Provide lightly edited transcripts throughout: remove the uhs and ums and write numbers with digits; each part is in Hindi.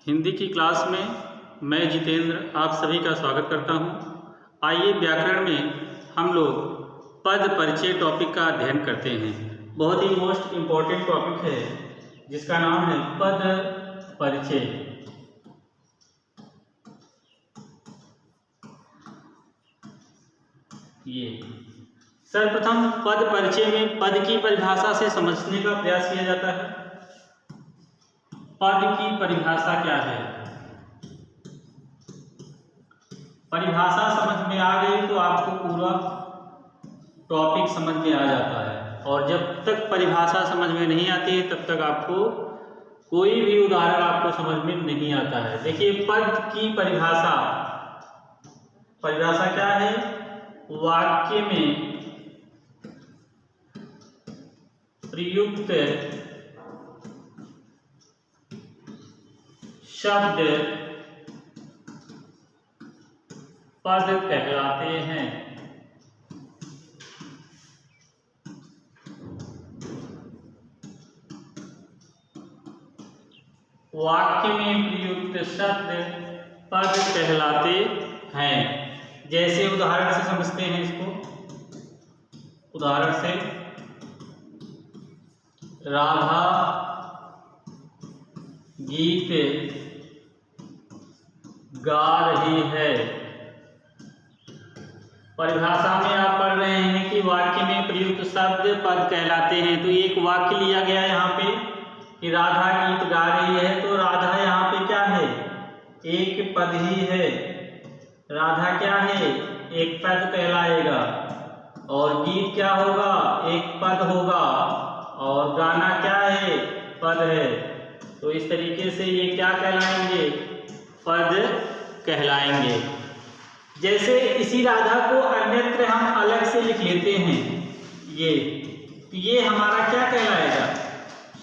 हिंदी की क्लास में मैं जितेंद्र आप सभी का स्वागत करता हूं। आइए व्याकरण में हम लोग पद परिचय टॉपिक का अध्ययन करते हैं। बहुत ही मोस्ट इम्पॉर्टेंट टॉपिक है जिसका नाम है पद परिचय। ये सर्वप्रथम पद परिचय में पद की परिभाषा से समझने का प्रयास किया जाता है। पद की परिभाषा क्या है? परिभाषा समझ में आ गई तो आपको पूरा टॉपिक समझ में आ जाता है, और जब तक परिभाषा समझ में नहीं आती है तब तक आपको कोई भी उदाहरण आपको समझ में नहीं आता है। देखिए, पद की परिभाषा क्या है? वाक्य में प्रयुक्त शब्द पद कहलाते हैं। वाक्य में प्रयुक्त शब्द पद कहलाते हैं। जैसे उदाहरण से समझते हैं इसको। उदाहरण से, राधा गीत गा रही है। परिभाषा में आप पढ़ रहे हैं कि वाक्य में प्रयुक्त शब्द पद कहलाते हैं। तो एक वाक्य लिया गया यहाँ पे कि राधा गीत गा रही है, तो राधा यहाँ पे क्या है? एक पद ही है। राधा क्या है? एक पद कहलाएगा। और गीत क्या होगा? एक पद होगा। और गाना क्या है? पद है। तो इस तरीके से ये क्या कहलाएंगे? पद कहलाएंगे। जैसे इसी राधा को अन्यत्र हम अलग से लिख लेते हैं, तो ये हमारा क्या कहलाएगा?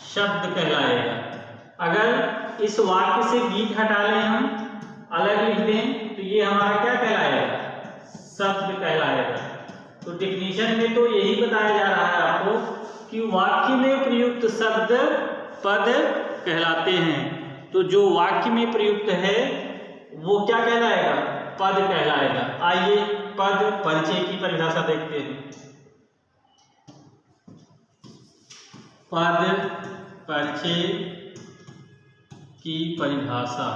शब्द कहलाएगा। अगर इस वाक्य से गीत हटा लें, हम अलग लिख दें, तो ये हमारा क्या कहलाएगा? शब्द कहलाएगा। तो डिफिनीशन में तो यही बताया जा रहा है आपको कि वाक्य में प्रयुक्त शब्द पद कहलाते हैं। तो जो वाक्य में प्रयुक्त है वो क्या कहलाएगा? पद कहलाएगा। आइए पद परिचय की परिभाषा देखते हैं। पद परिचय की परिभाषा।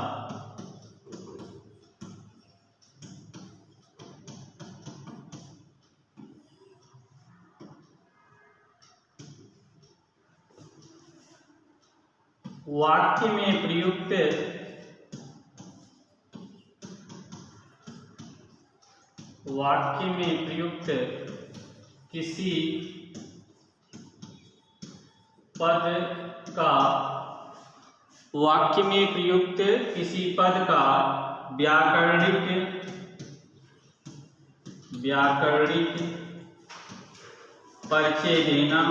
वाक्य में प्रयुक्त किसी पद का व्याकरणिक परिचय देना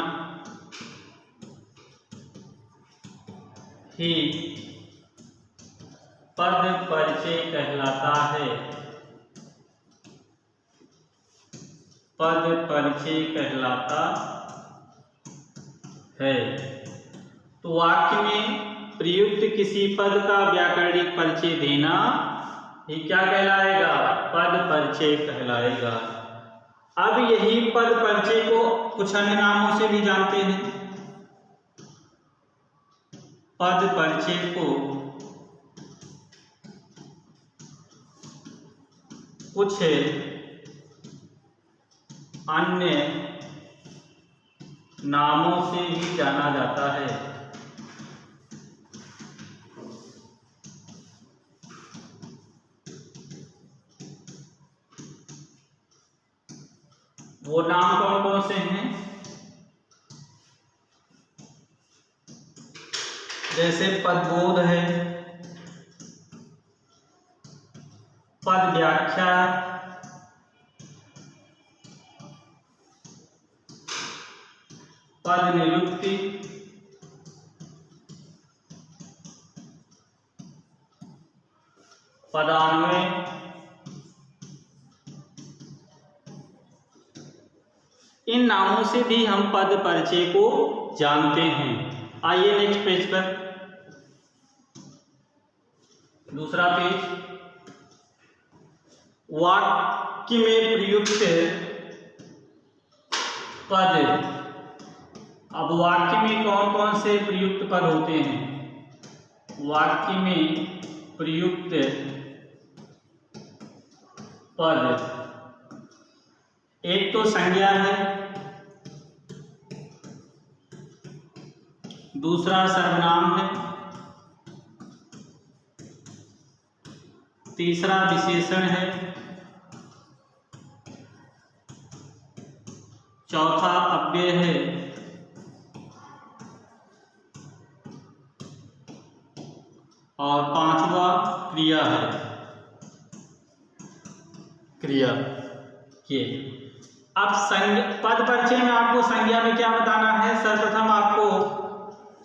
ही पद परिचय कहलाता है। पद परिचय कहलाता है। तो वाक्य में प्रयुक्त किसी पद का व्याकरणिक परिचय देना ही क्या कहलाएगा? पद परिचय कहलाएगा। अब यही पद परिचय को कुछ अन्य नामों से भी जानते हैं। पद परिचय को कुछ अन्य नामों से भी जाना जाता है। वो नाम कौन कौन से हैं? जैसे पदबोध है, पद व्याख्या, पद निरुक्ति, पदान्वय, इन नामों से भी हम पद परिचय को जानते हैं। आइए नेक्स्ट पेज पर। दूसरा पेज, वाक्य में प्रयुक्त पद। अब वाक्य में कौन कौन से प्रयुक्त पद होते हैं? वाक्य में प्रयुक्त पद, एक तो संज्ञा है, दूसरा सर्वनाम है, तीसरा विशेषण है, चौथा अव्यय है, और पांचवा क्रिया है। क्रिया के अब पद परिचय में आपको संज्ञा में क्या बताना है? सर्वप्रथम आपको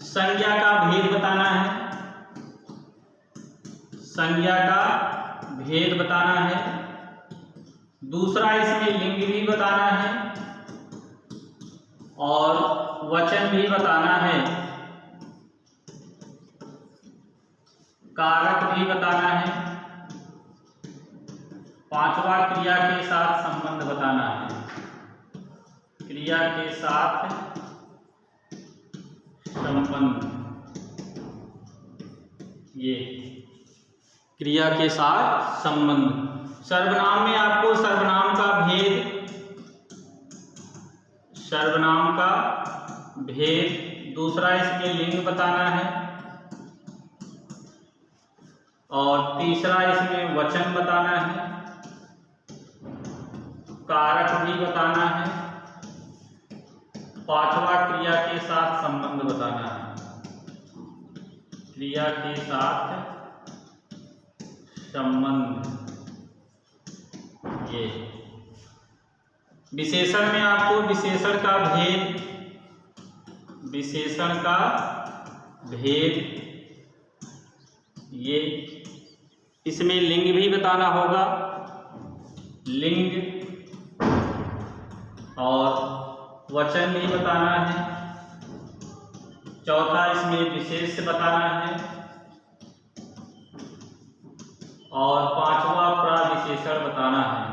संज्ञा का भेद बताना है, संज्ञा का भेद बताना है। दूसरा, इसमें लिंग भी बताना है और वचन भी बताना है, कारक भी बताना है। पांचवा, क्रिया के साथ संबंध बताना है, क्रिया के साथ संबंध। ये क्रिया के साथ संबंध। सर्वनाम में आपको सर्वनाम का भेद, सर्वनाम का भेद, दूसरा इसमें लिंग बताना है और तीसरा इसमें वचन बताना है, कारक भी बताना है, पांचवा क्रिया के साथ संबंध बताना है, क्रिया के साथ संबंध। ये विशेषण में आपको विशेषण का भेद, विशेषण का भेद, ये इसमें लिंग भी बताना होगा, लिंग, और वचन भी बताना है। चौथा, इसमें विशेष बताना है और पांचवा प्रविशेषण बताना है,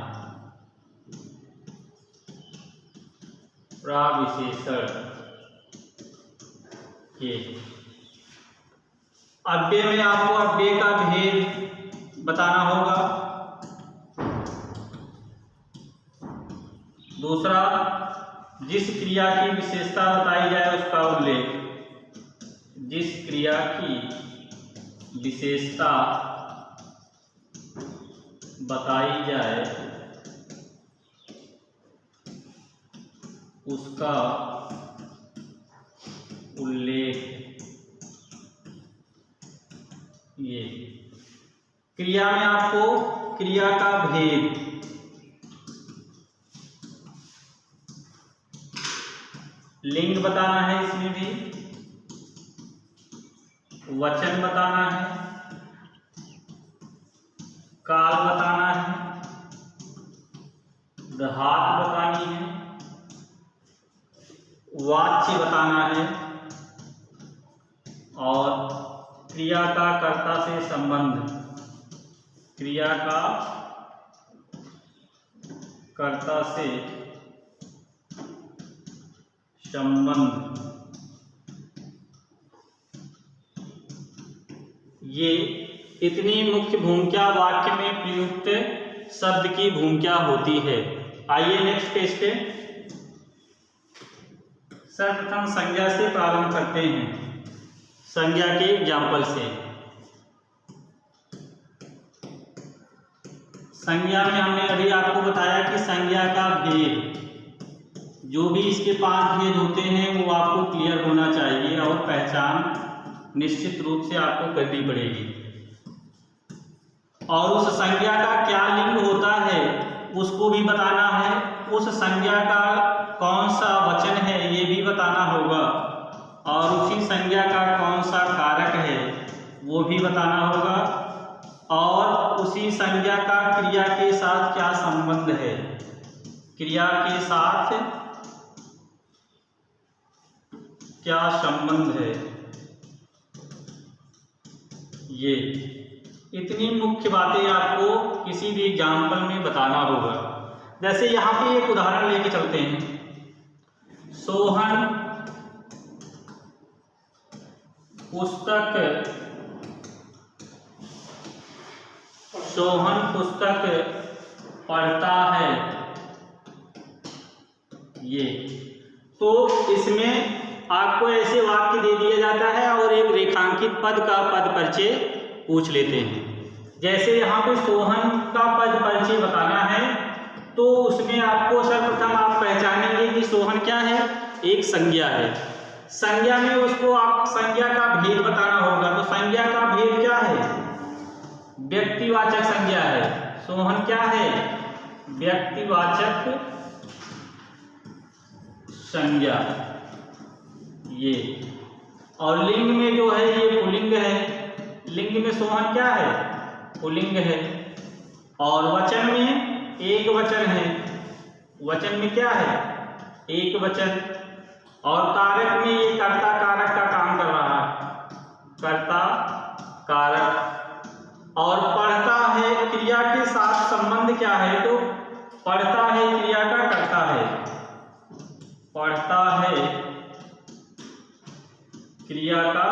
प्रविशेषण। के अव्यय में आपको अव्यय का भेद बताना होगा। दूसरा, जिस क्रिया की विशेषता बताई जाए उसका उल्लेख, जिस क्रिया की विशेषता बताई जाए उसका उल्लेख। ये क्रिया में आपको क्रिया का भेद, लिंग बताना है, इसमें भी वचन बताना है, काल बताना है, धातु बतानी है, वाच्य बताना है और क्रिया का कर्ता से संबंध, क्रिया का कर्ता से संबंध। ये इतनी मुख्य भूमिका वाक्य में प्रयुक्त शब्द की भूमिका होती है। आइए नेक्स्ट पेज पे सर्वप्रथम संज्ञा से प्रारंभ करते हैं, संज्ञा के एग्जाम्पल से। संज्ञा में हमने अभी आपको बताया कि संज्ञा का भेद, जो भी इसके 5 भेद होते हैं वो आपको क्लियर होना चाहिए और पहचान निश्चित रूप से आपको करनी पड़ेगी। और उस संज्ञा का क्या लिंग होता है उसको भी बताना है, उस संज्ञा का कौन सा वचन है ये भी बताना होगा और उसी संज्ञा का कौन सा कारक है वो भी बताना होगा और उसी संज्ञा का क्रिया के साथ क्या संबंध है, क्रिया के साथ क्या संबंध है। ये इतनी मुख्य बातें आपको किसी भी एग्जाम्पल में बताना होगा। जैसे यहाँ पे एक उदाहरण लेके चलते हैं। सोहन पुस्तक पढ़ता है, ये तो इसमें आपको ऐसे वाक्य दे दिया जाता है और एक रेखांकित पद का पद परिचय पूछ लेते हैं। जैसे यहाँ पे सोहन का पद परिचय बताना है, तो उसमें आपको सर्वप्रथम आप पहचानेंगे कि सोहन क्या है, एक संज्ञा है। संज्ञा में उसको आप संज्ञा का भेद बताना होगा। तो संज्ञा का भेद क्या है, व्यक्तिवाचक संज्ञा है। सोहन क्या है, व्यक्तिवाचक संज्ञा ये। और लिंग में जो है ये पुल्लिंग है। लिंग में सोहन क्या है, पुल्लिंग है। और वचन में एक वचन है। वचन में क्या है, एक वचन। और कारक में ये कर्ता कारक का काम कर रहा है, कर्ता कारक। और पढ़ता है क्रिया के साथ संबंध क्या है, तो पढ़ता है क्रिया का कर्ता है, पढ़ता है क्रिया का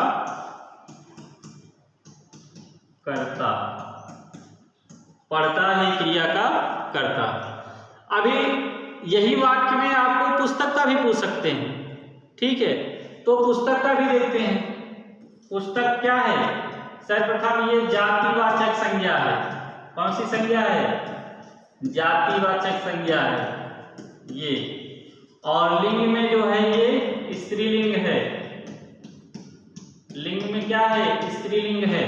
कर्ता, पढ़ता है क्रिया का कर्ता। अभी यही वाक्य में आपको पुस्तक का भी पूछ सकते हैं, ठीक है। तो पुस्तक का भी देखते हैं। पुस्तक क्या है, सर्वप्रथम ये जातिवाचक संज्ञा है। कौन सी संज्ञा है, जातिवाचक संज्ञा है ये। और लिंग में जो है ये स्त्रीलिंग है। लिंग में क्या है, स्त्रीलिंग है।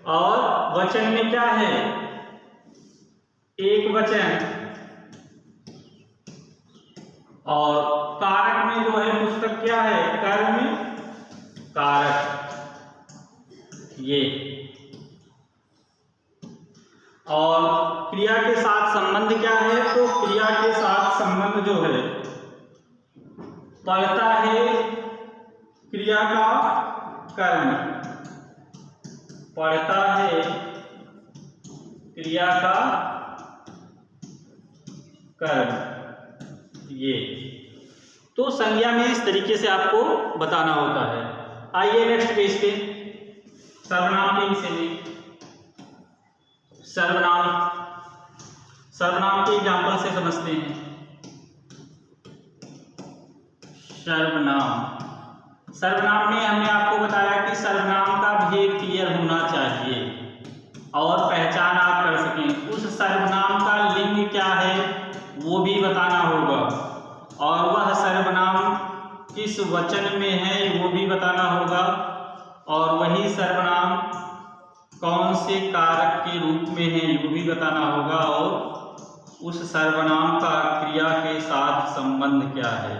और वचन में क्या है, एक वचन। और कारक में जो है पुस्तक क्या है, कर्म कारक ये। और क्रिया के साथ संबंध क्या है, तो क्रिया के साथ संबंध जो है, पढ़ता है क्रिया का कर्म, पढ़ता है क्रिया का कर्म ये। तो संज्ञा में इस तरीके से आपको बताना होता है। आइए नेक्स्ट पेज पे सर्वनाम के विषय में। सर्वनाम के एग्जाम्पल से समझते हैं। सर्वनाम में हमने आपको बताया कि सर्वनाम का भेद क्लियर होना चाहिए और पहचान आप कर सकें। उस सर्वनाम का लिंग क्या है वो भी बताना होगा, और वह सर्वनाम किस वचन में है वो भी बताना होगा, और वही सर्वनाम कौन से कारक के रूप में है वो भी बताना होगा, और उस सर्वनाम का क्रिया के साथ संबंध क्या है,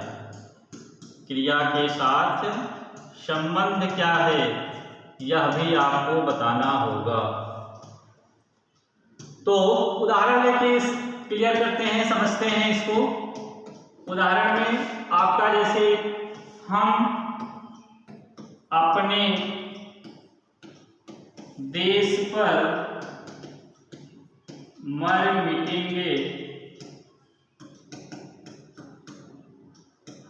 क्रिया के साथ संबंध क्या है यह भी आपको बताना होगा। तो उदाहरण लेके क्लियर करते हैं, समझते हैं इसको। उदाहरण में आपका जैसे हम अपने देश पर मर मिटेंगे,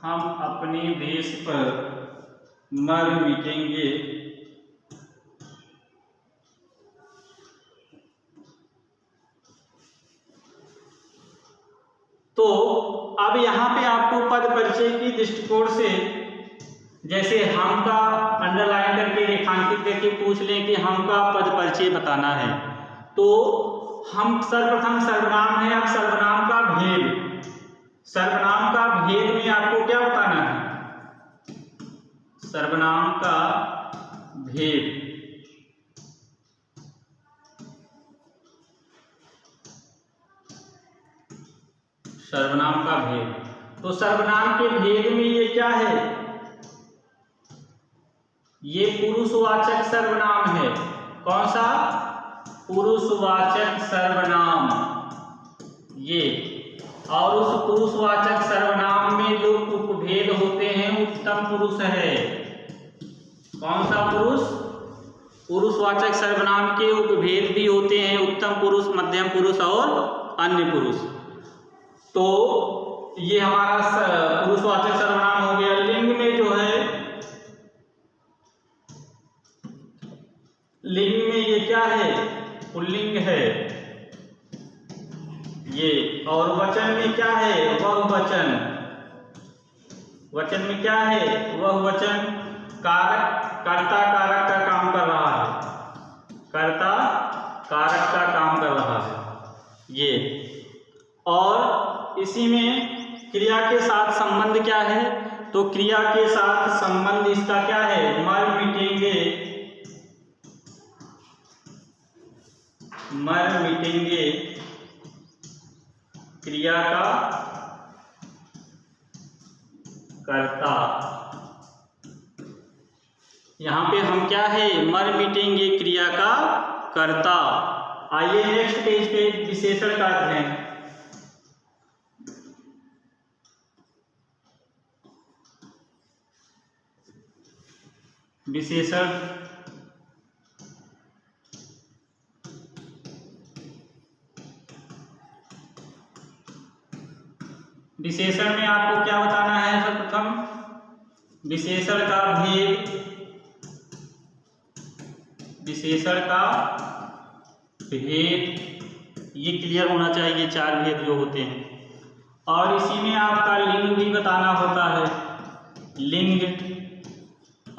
हम अपने देश पर मर मिटेंगे, तो अब यहाँ पे आपको पद परिचय की दृष्टिकोण से, जैसे हम का अंडरलाइन करके रेखांकित करके पूछ लें कि हम का पद परिचय बताना है, तो हम सर्वप्रथम सर्वनाम है। अब सर्वनाम का भेद, सर्वनाम का भेद में आपको क्या बताना है, सर्वनाम का भेद। सर्वनाम का भेद, तो सर्वनाम के भेद में ये क्या है, ये पुरुषवाचक सर्वनाम है। कौन सा, पुरुषवाचक सर्वनाम ये। और उस पुरुषवाचक सर्वनाम में जो उपभेद होते हैं उत्तम पुरुष है। कौन सा पुरुष, पुरुषवाचक सर्वनाम के उपभेद भी होते हैं, उत्तम पुरुष, मध्यम पुरुष और अन्य पुरुष। तो ये हमारा पुरुषवाचक सर्वनाम हो गया। लिंग में जो है, लिंग में ये क्या है, पुल्लिंग है ये। और वचन में क्या है, बहुवचन। वचन में क्या है, बहुवचन। कारक, कर्ता कारक का काम कर रहा है, कर्ता कारक का काम कर रहा है ये। और इसी में क्रिया के साथ संबंध क्या है, तो क्रिया के साथ संबंध इसका क्या है, मर मिटेंगे, मर मिटेंगे क्रिया का कर्ता। यहां पे हम क्या है, मर मिटेंगे क्रिया का कर्ता। आइए नेक्स्ट पेज पे विशेषण का अध्ययन। विशेषण, विशेषण में आपको क्या बताना है, सर्वप्रथम विशेषण का भेद, विशेषण का भेद ये क्लियर होना चाहिए, चार भेद जो होते हैं। और इसी में आपका लिंग भी बताना होता है, लिंग।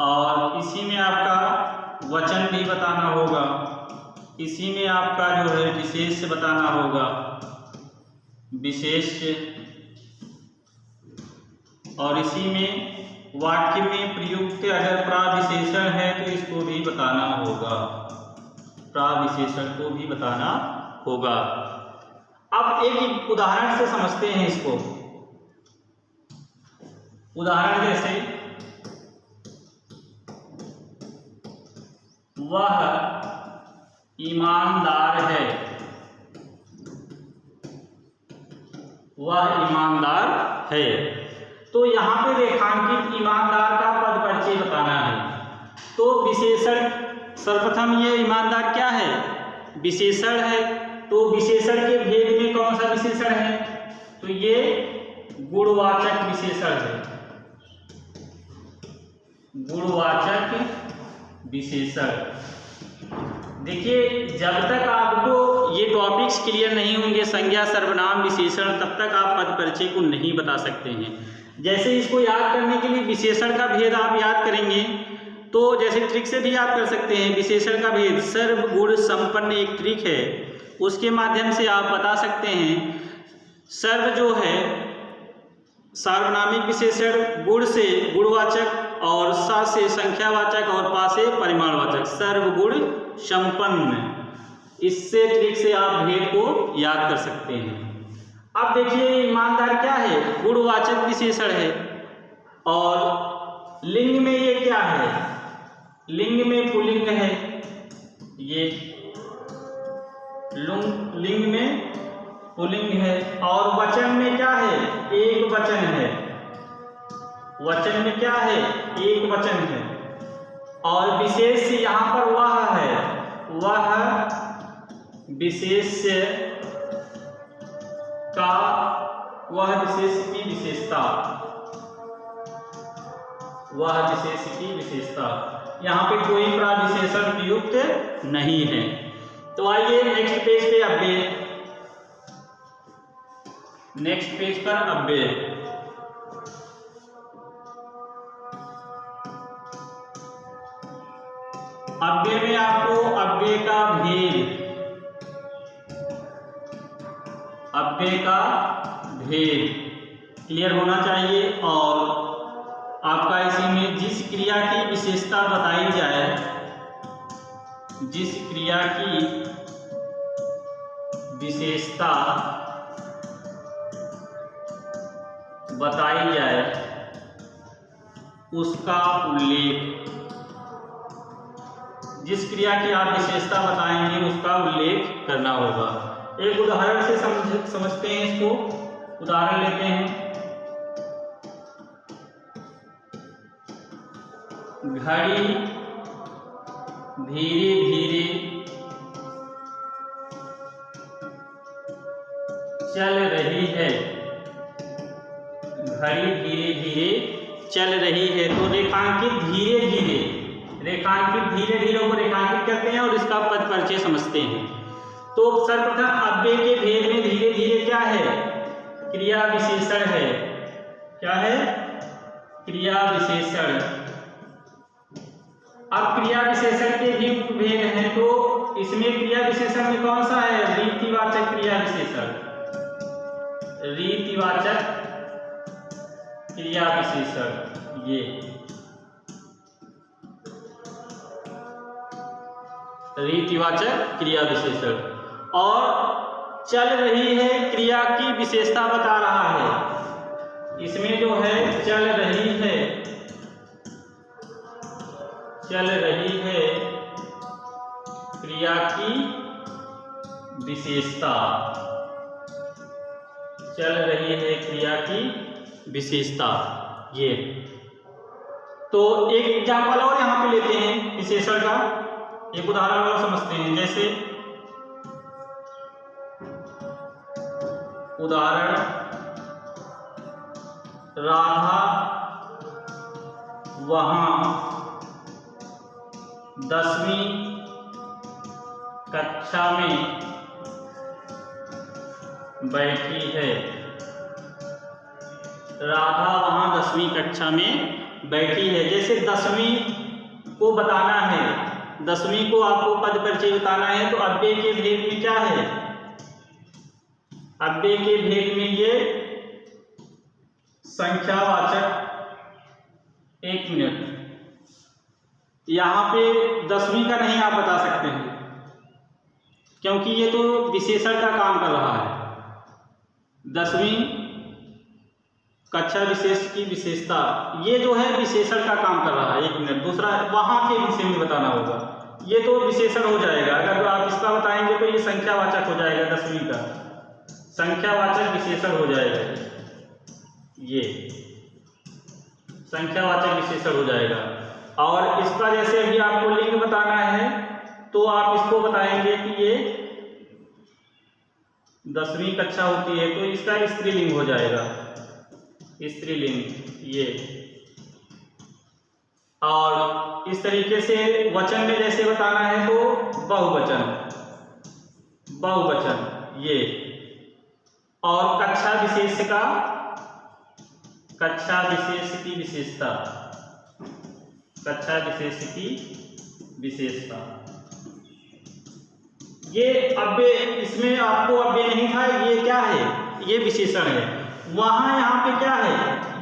और इसी में आपका वचन भी बताना होगा, इसी में आपका जो है विशेष बताना होगा, विशेष। और इसी में वाक्य में प्रयुक्त अगर प्राविशेषण है तो इसको भी बताना होगा, प्राविशेषण को भी बताना होगा। अब एक उदाहरण से समझते हैं इसको। उदाहरण जैसे, वह ईमानदार है, वह ईमानदार है। तो यहाँ पे रेखांकित ईमानदार का पद परिचय बताना है। तो विशेषण, सर्वप्रथम ये ईमानदार क्या है, विशेषण है। तो विशेषण के भेद में कौन सा विशेषण है, तो ये गुणवाचक विशेषण है, गुणवाचक विशेषण। देखिए, जब तक आपको ये टॉपिक्स क्लियर नहीं होंगे, संज्ञा, सर्वनाम, विशेषण, तब तक आप पद परिचय को नहीं बता सकते हैं। जैसे इसको याद करने के लिए विशेषण का भेद आप याद करेंगे तो जैसे ट्रिक से भी याद कर सकते हैं। विशेषण का भेद सर्वगुण संपन्न एक ट्रिक है, उसके माध्यम से आप बता सकते हैं। सर्व जो है सार्वनामिक विशेषण, गुण से गुणवाचक और सा से संख्यावाचक और पा से परिमाणवाचक, सर्वगुण संपन्न। इससे ट्रिक से आप भेद को याद कर सकते हैं। अब देखिए, ईमानदार क्या है, गुणवाचक विशेषण है। और लिंग में ये क्या है, लिंग में पुल्लिंग है, ये लिंग में पुल्लिंग है। और वचन में क्या है, एक वचन है, वचन में क्या है, एक वचन है। और विशेष यहाँ पर वह है, वह विशेष का, वह विशेष की विशेषता, वह विशेष की विशेषता। यहाँ पे कोई प्राविशेषण प्रयुक्त नहीं है। तो आइए नेक्स्ट पेज पे अव्यय, नेक्स्ट पेज पर अव्यय। अव्यय में आपको अव्यय का भेद, अव्यय का भेद क्लियर होना चाहिए। और आपका इसी में जिस क्रिया की विशेषता बताई जाए, जिस क्रिया की विशेषता बताई जाए उसका उल्लेख, जिस क्रिया की आप विशेषता बताएंगे उसका उल्लेख करना होगा। एक उदाहरण से समझते हैं इसको। उदाहरण लेते हैं, घड़ी धीरे धीरे चल रही है, घड़ी धीरे धीरे चल रही है। तो रेखांकित धीरे धीरे, रेखांकित धीरे धीरे को रेखांकित करते हैं और इसका पद परिचय समझते हैं। तो सर्वप्रथम अव्यय के भेद में धीरे धीरे क्या है? क्रिया विशेषण है। क्या है? क्रिया विशेषण। अब क्रिया विशेषण के भी भेद हैं, तो इसमें क्रिया विशेषण में कौन सा है? रीतिवाचक क्रिया विशेषण, रीतिवाचक क्रिया विशेषण। ये रीतिवाचक क्रिया विशेषण। और चल रही है क्रिया की विशेषता बता रहा है। इसमें जो है चल रही है, चल रही है क्रिया की विशेषता, चल रही है क्रिया की विशेषता। ये तो एक एग्जाम्पल और यहां पे लेते हैं विशेषण का, एक उदाहरण और समझते हैं। जैसे उदाहरण, राधा वहां 10वीं कक्षा में बैठी है। राधा वहां 10वीं कक्षा में बैठी है। जैसे 10वीं को बताना है, 10वीं को आपको पद परिचय बताना है, तो अव्यय के भेद में क्या है? अव्यय के भेद में ये संख्यावाचक, एक मिनट, यहां पे 10वीं का नहीं आप बता सकते हैं, क्योंकि ये तो विशेषण का काम कर रहा है। 10वीं कक्षा विशेष की विशेषता, ये जो है विशेषण का काम कर रहा है। एक मिनट, दूसरा वहां के विषय में बताना होगा, ये तो विशेषण हो जाएगा। अगर आप इसका बताएंगे तो ये संख्यावाचक हो जाएगा, 10वीं का संख्यावाचक विशेषण हो जाएगा, ये संख्यावाचक विशेषण हो जाएगा। और इसका जैसे अभी आपको लिंग बताना है, तो आप इसको बताएंगे कि ये 10वीं कक्षा होती है, तो इसका स्त्रीलिंग हो जाएगा, स्त्रीलिंग ये। और इस तरीके से वचन में जैसे बताना है तो बहुवचन, बहुवचन ये। और कक्षा विशेष का, कक्षा विशेष की विशेषता, कक्षा विशेष की विशेषता। ये अव्यय, इसमें आपको अव्यय नहीं था, ये क्या है? ये विशेषण है। वहां यहां पे क्या है?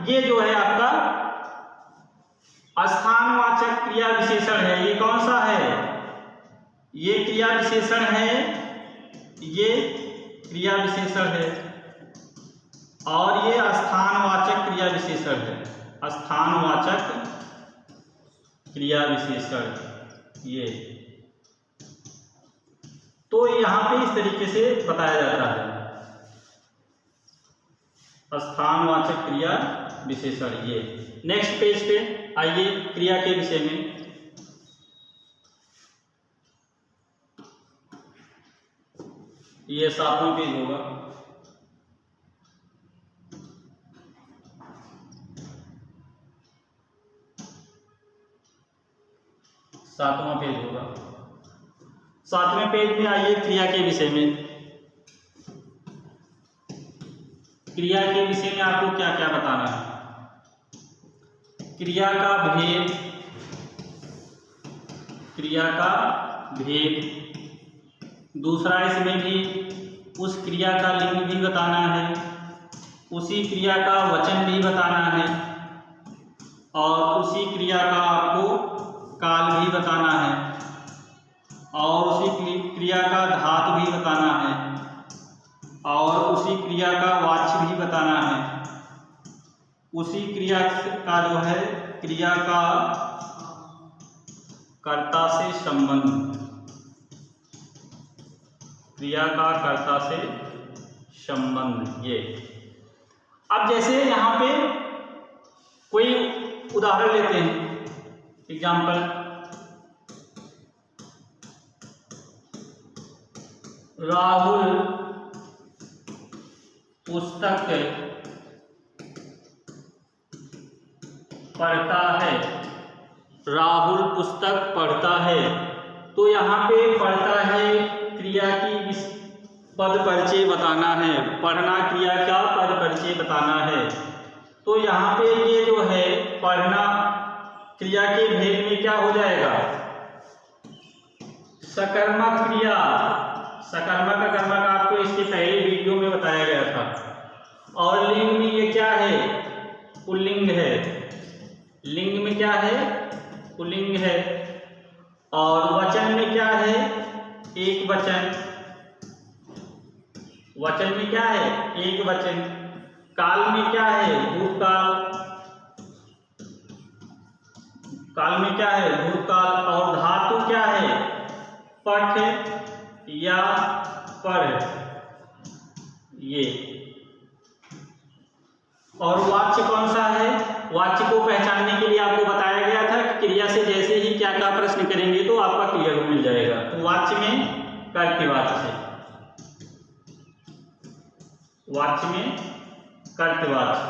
ये जो है आपका स्थानवाचक क्रिया विशेषण है। ये कौन सा है? ये क्रिया विशेषण है, ये क्रिया विशेषण है। और ये स्थानवाचक क्रिया विशेषण है, स्थानवाचक क्रिया विशेषण ये। तो यहां पे इस तरीके से बताया जाता है, स्थानवाचक क्रिया विशेषण ये। नेक्स्ट पेज पे आइए, क्रिया के विषय में। ये 7वां पेज होगा। सातवां पेज होगा। 7वें पेज में आइए, क्रिया के विषय में। क्रिया के विषय में आपको क्या क्या बताना है? क्रिया का भेद, क्रिया का भेद। दूसरा, इसमें भी उस क्रिया का लिंग भी बताना है, उसी क्रिया का वचन भी बताना है, और उसी क्रिया का आपको काल भी बताना है, और उसी क्रिया का धातु भी बताना है, और उसी क्रिया का वाच्य भी बताना है। उसी क्रिया का जो है, क्रिया का कर्ता से संबंध, क्रिया का कर्ता से संबंध ये। अब जैसे यहाँ पे कोई उदाहरण लेते हैं, एग्जाम्पल। राहुल पुस्तक पढ़ता है। राहुल पुस्तक पढ़ता है। तो यहाँ पे पढ़ता है क्रिया की पद परिचय बताना है। पढ़ना क्रिया का पद परिचय बताना है। तो यहाँ पे ये जो है पढ़ना क्रिया के भेद में क्या हो जाएगा? सकर्मक क्रिया। सकर्मक अकर्मक आपको इसके पहले वीडियो में बताया गया था। और लिंग में ये क्या है? पुल्लिंग है। लिंग में क्या है? पुल्लिंग है। और वचन में क्या है? एक वचन। वचन में क्या है? एक वचन। काल में क्या है? भूतकाल। काल में क्या है? भूतकाल। और धातु क्या है? पठ या पढ़, ये। और वाच्य कौन सा है? वाच्य को पहचानने के लिए आपको बताया गया था कि क्रिया से जैसे ही क्या क्या प्रश्न करेंगे तो आपका क्लियर मिल जाएगा। तो वाच्य में कर्तृवाच्य, वाच्य में कर्तृवाच्य।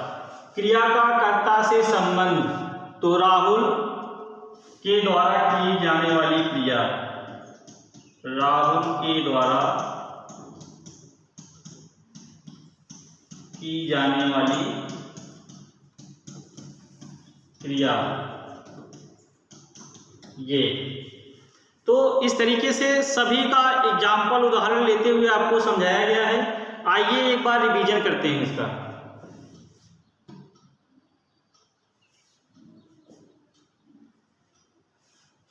क्रिया का कर्ता से संबंध, तो राहुल के द्वारा की जाने वाली क्रिया, राहुल के द्वारा की जाने वाली क्रिया, ये। तो इस तरीके से सभी का एग्जाम्पल उदाहरण लेते हुए आपको समझाया गया है। आइए एक बार रिवीजन करते हैं इसका।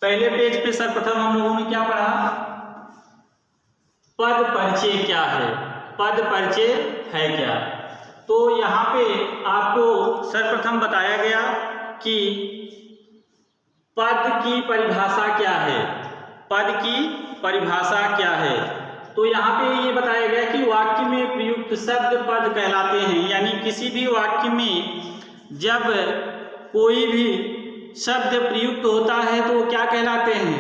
पहले पेज पे सर्वप्रथम हम लोगों ने क्या पढ़ा? पद परिचय क्या है? पद परिचय है क्या? तो यहाँ पे आपको सर्वप्रथम बताया गया कि पद की परिभाषा क्या है। पद की परिभाषा क्या है? तो यहाँ पे ये बताया गया कि वाक्य में प्रयुक्त शब्द पद कहलाते हैं। यानी किसी भी वाक्य में जब कोई भी शब्द प्रयुक्त होता है तो वो क्या कहलाते हैं?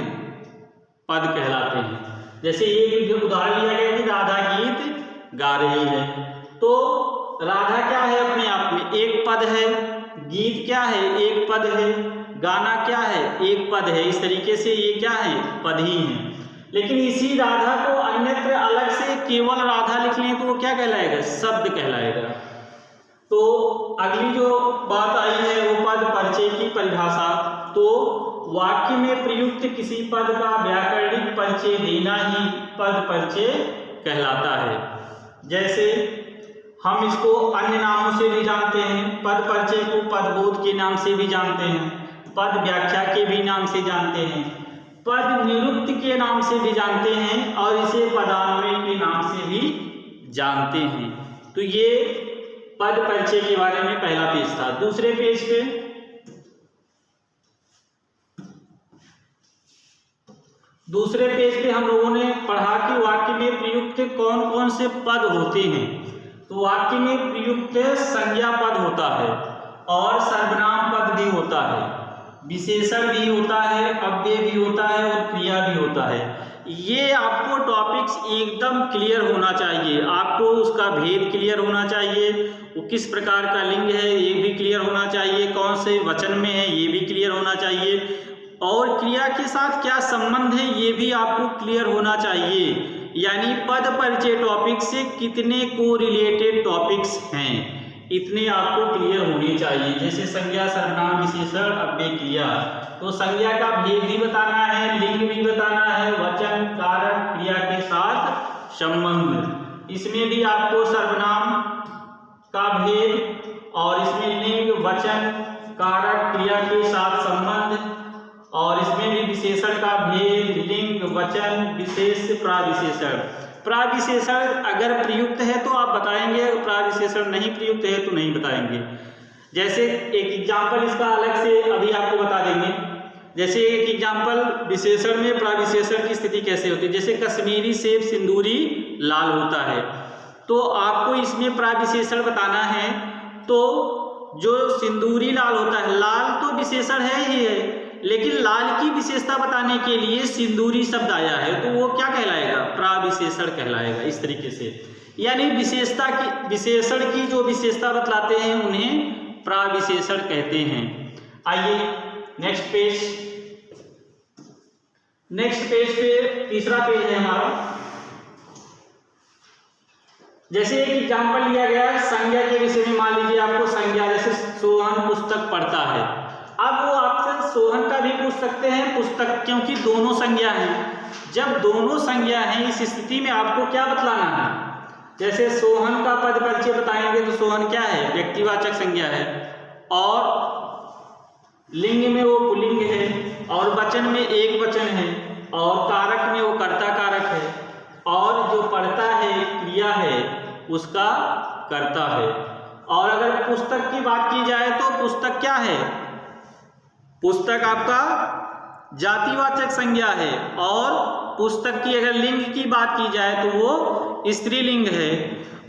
पद कहलाते हैं। जैसे ये उदाहरण लिया गया कि राधा गीत गा रही है, तो राधा क्या है? अपने आप में एक पद है। गीत क्या है? एक पद है। गाना क्या है? एक पद है। इस तरीके से ये क्या है? पद ही है। लेकिन इसी राधा को अन्यत्र अलग से केवल राधा लिख लें तो वो क्या कहलाएगा? शब्द कहलाएगा। तो अगली जो बात आई है वो पद परिचय की परिभाषा। तो वाक्य में प्रयुक्त किसी पद का व्याकरणिक परिचय देना ही पद परिचय कहलाता है। जैसे हम इसको अन्य नामों से भी जानते हैं। पद परिचय को पदबोध के नाम से भी जानते हैं, पद व्याख्या के भी नाम से जानते हैं, पद निरुक्त के नाम से भी जानते हैं और इसे पदान्वय के नाम से भी जानते हैं। तो ये पद परिचय के बारे में पहला पेज था। दूसरे पेज पे हम लोगों ने पढ़ा कि वाक्य में प्रयुक्त कौन कौन से पद होते हैं। तो वाक्य में प्रयुक्त संज्ञा पद होता है और सर्वनाम पद भी होता है, विशेषण भी होता है, अव्यय भी होता है और क्रिया भी होता है। ये आपको टॉपिक्स एकदम क्लियर होना चाहिए। आपको उसका भेद क्लियर होना चाहिए, वो किस प्रकार का लिंग है ये भी क्लियर होना चाहिए, कौन से वचन में है ये भी क्लियर होना चाहिए, और क्रिया के साथ क्या संबंध है ये भी आपको क्लियर होना चाहिए। यानी पद परिचय टॉपिक से कितने को रिलेटेड टॉपिक्स हैं, इतने आपको क्लियर होने चाहिए। जैसे संज्ञा, सर्वनाम, विशेषण, अव्यय, क्रिया। तो संज्ञा का भेद भी बताना है, लिंग भी बताना है, वचन, कारक, क्रिया के साथ संबंध। इसमें भी आपको सर्वनाम का भेद और इसमें लिंग, वचन, कारक, क्रिया के साथ संबंध, और इसमें भी विशेषण का भेद, लिंग, वचन, विशेष, प्राविशेषण। प्राविशेषण अगर प्रयुक्त है तो आप बताएंगे, प्राविशेषण नहीं प्रयुक्त है तो नहीं बताएंगे। जैसे एक एग्जाम्पल इसका अलग से अभी आपको बता देंगे। जैसे एक एग्जाम्पल विशेषण में प्राविशेषण की स्थिति कैसे होती है। जैसे कश्मीरी सेब सिंदूरी लाल होता है, तो आपको इसमें प्राविशेषण बताना है। तो जो सिंदूरी लाल होता है, लाल तो विशेषण है ही है, लेकिन लाल की विशेषता बताने के लिए सिंदूरी शब्द आया है, तो वो क्या कहलाएगा? प्राविशेषण प्राविशेषण कहलाएगा। इस तरीके से यानी विशेषण की जो विशेषता बतलाते हैं उन्हें प्राविशेषण कहते हैं। आइए नेक्स्ट पेज पे तीसरा पेज है हमारा। जैसे एक एग्जाम्पल लिया गया है संज्ञा के विषय में। मान लीजिए आपको संज्ञा, जैसे सोहन पुस्तक पढ़ता है। अब वो आपसे सोहन का भी पूछ सकते हैं पुस्तक, क्योंकि दोनों संज्ञा हैं। जब दोनों संज्ञा हैं इस स्थिति में आपको क्या बतलाना है? जैसे सोहन का पद परिचय बताएंगे तो सोहन क्या है? व्यक्तिवाचक संज्ञा है, और लिंग में वो पुल्लिंग है, और वचन में एक वचन है, और कारक में वो कर्ता कारक है, और जो पढ़ता है क्रिया है उसका कर्ता है। और अगर पुस्तक की बात की जाए तो पुस्तक क्या है? पुस्तक आपका जातिवाचक संज्ञा है, और पुस्तक की अगर लिंग की बात की जाए तो वो स्त्रीलिंग है,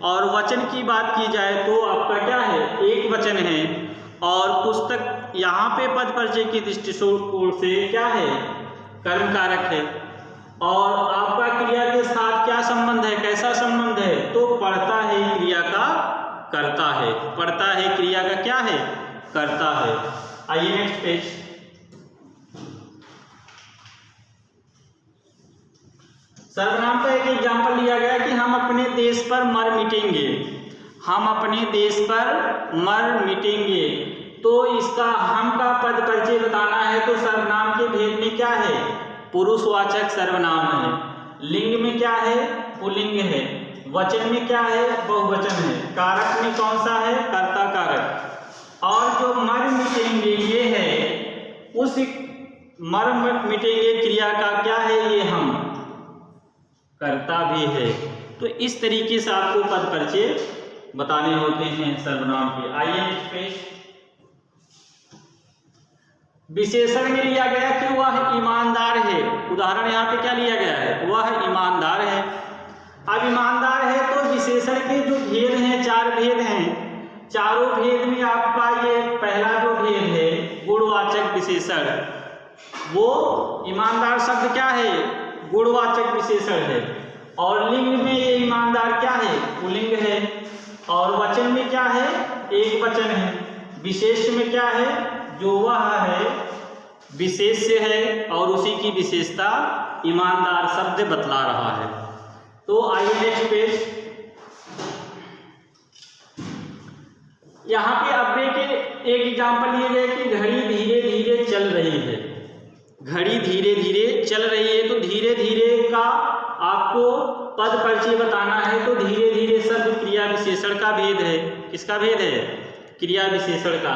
और वचन की बात की जाए तो आपका क्या है? एक वचन है। और पुस्तक यहाँ पे पद परिचय की दृष्टिकोण से क्या है? कर्म कारक है। और आपका क्रिया के साथ क्या संबंध है? कैसा संबंध है? तो पढ़ता है क्रिया का करता है, पढ़ता है क्रिया का क्या है? करता है। आइए नेक्स्ट पेज। सर्वनाम का एक एग्जाम्पल लिया गया कि हम अपने देश पर मर मिटेंगे। हम अपने देश पर मर मिटेंगे, तो इसका हम का पद परिचय बताना है तो सर्वनाम के भेद में क्या है? पुरुषवाचक सर्वनाम है। लिंग में क्या है? पुल्लिंग है। वचन में क्या है? बहुवचन है। कारक में कौन सा है? कर्ता कारक। और जो मर मिटेंगे ये है, उस मर मिटेंगे क्रिया का क्या है? ये हम कर्ता भी है। तो इस तरीके से आपको पद परिचय बताने होते हैं सर्वनाम के। आइए नेक्स्ट पेज। विशेषण में लिया गया कि वह ईमानदार है। उदाहरण यहाँ पे क्या लिया गया है? वह ईमानदार है। अब ईमानदार है तो विशेषण के जो भेद हैं, 4 भेद हैं। चारों भेद में आपका ये पहला जो भेद है गुणवाचक विशेषण, वो ईमानदार शब्द क्या है? गुणवाचक विशेषण है। और लिंग में ये ईमानदार क्या है? पुल्लिंग है। और वचन में क्या है? एक वचन है। विशेष में क्या है? जो वह है विशेष्य है, और उसी की विशेषता ईमानदार शब्द बतला रहा है। तो आइए नेक्स्ट पेज। यहाँ पे अव्यय के एक एग्जाम्पल लिए गए कि घड़ी धीरे धीरे चल रही है। घड़ी धीरे धीरे चल रही है, तो धीरे धीरे का आपको पद परिचय बताना है तो धीरे धीरे शब्द क्रिया विशेषण का भेद है। किसका भेद है? क्रिया विशेषण का।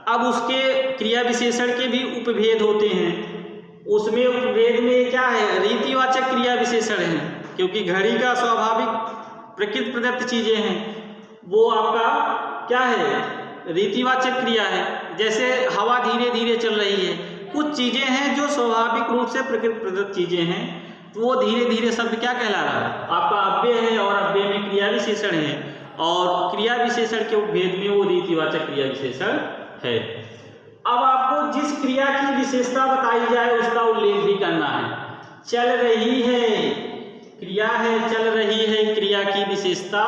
अब उसके क्रिया विशेषण के भी उपभेद होते हैं। उसमें उपभेद में क्या है? रीतिवाचक क्रिया विशेषण है, क्योंकि घड़ी का स्वाभाविक प्रकृति प्रदत्त चीजें हैं, वो आपका क्या है? रीतिवाचक क्रिया है। जैसे हवा धीरे धीरे चल रही है, कुछ चीजें हैं जो स्वाभाविक रूप से प्रकृति प्रदत्त चीजें हैं, तो वो धीरे धीरे शब्द क्या कहला रहा है? आपका अव्यय है, और अव्यय में क्रिया विशेषण है, और क्रिया विशेषण के उपभेद में वो रीतिवाचक क्रिया विशेषण है। अब आपको जिस क्रिया की विशेषता बताई जाए उसका उल्लेख भी करना है। चल रही है क्रिया है, चल रही है क्रिया की विशेषता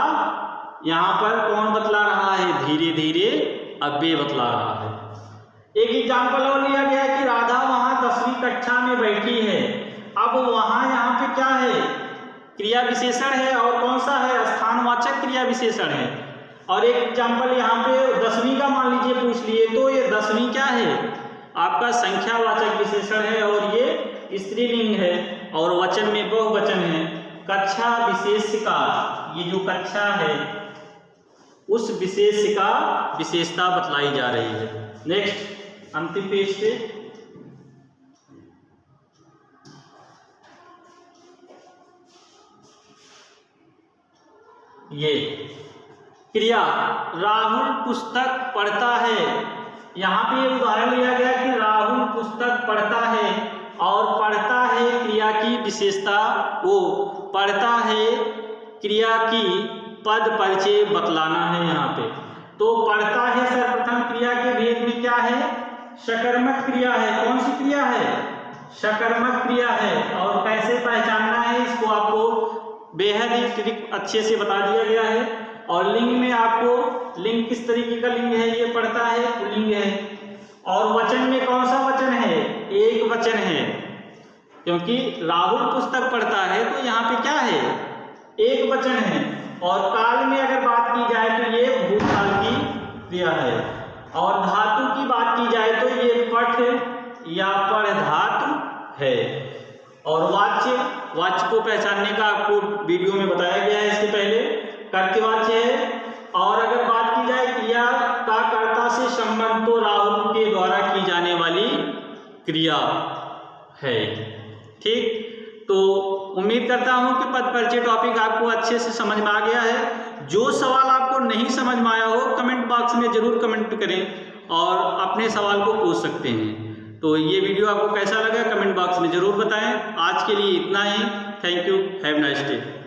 यहाँ पर कौन बतला रहा है? धीरे धीरे अव्यय बतला रहा है। एक एग्जाम्पल और लिया गया कि राधा वहां 10वीं कक्षा में बैठी है। अब वहां यहाँ पे क्या है? क्रिया विशेषण है, और कौन सा है? स्थानवाचक क्रिया विशेषण है। और एक एग्जाम्पल यहाँ पे 10वीं का मान लीजिए पूछ लिए, तो ये 10वीं क्या है? आपका संख्यावाचक विशेषण है, और ये स्त्रीलिंग है, और वचन में बहुवचन है। कक्षा विशेष का, ये जो कक्षा है उस विशेष का विशेषता बतलाई जा रही है। नेक्स्ट अंतिम पेज पे ये क्रिया राहुल पुस्तक पढ़ता है। यहाँ पे उदाहरण लिया गया कि राहुल पुस्तक पढ़ता है, और पढ़ता है क्रिया की विशेषता, वो पढ़ता है क्रिया की पद परिचय बतलाना है यहाँ पे। तो पढ़ता है सर्वप्रथम क्रिया के भेद में क्या है? सकर्मक क्रिया है। कौन सी क्रिया है? सकर्मक क्रिया है। और कैसे पहचानना है इसको? आपको बेहद ही ट्रिक अच्छे से बता दिया गया है। और लिंग में आपको लिंग किस तरीके का लिंग है ये पढ़ता है, पुल्लिंग है। और वचन में कौन सा वचन है, एक वचन है, क्योंकि राहुल पुस्तक पढ़ता है तो यहाँ पे क्या है, एक वचन है। और काल में अगर बात की जाए तो ये भूतकाल की क्रिया है। और धातु की बात की जाए तो ये पठ या पढ़ धातु है। और वाच्य, वाच्य को पहचानने का आपको वीडियो में बताया गया है इसके पहले, कर्तवाच्य है। और अगर बात की जाए क्रिया का कर्ता से संबंध तो राहुल के द्वारा की जाने वाली क्रिया है। ठीक, तो उम्मीद करता हूं कि पद परिचय टॉपिक आपको अच्छे से समझ में आ गया है। जो सवाल आपको नहीं समझ में आया हो कमेंट बॉक्स में जरूर कमेंट करें और अपने सवाल को पूछ सकते हैं। तो ये वीडियो आपको कैसा लगा कमेंट बॉक्स में जरूर बताएं। आज के लिए इतना ही। Thank you, have nice day.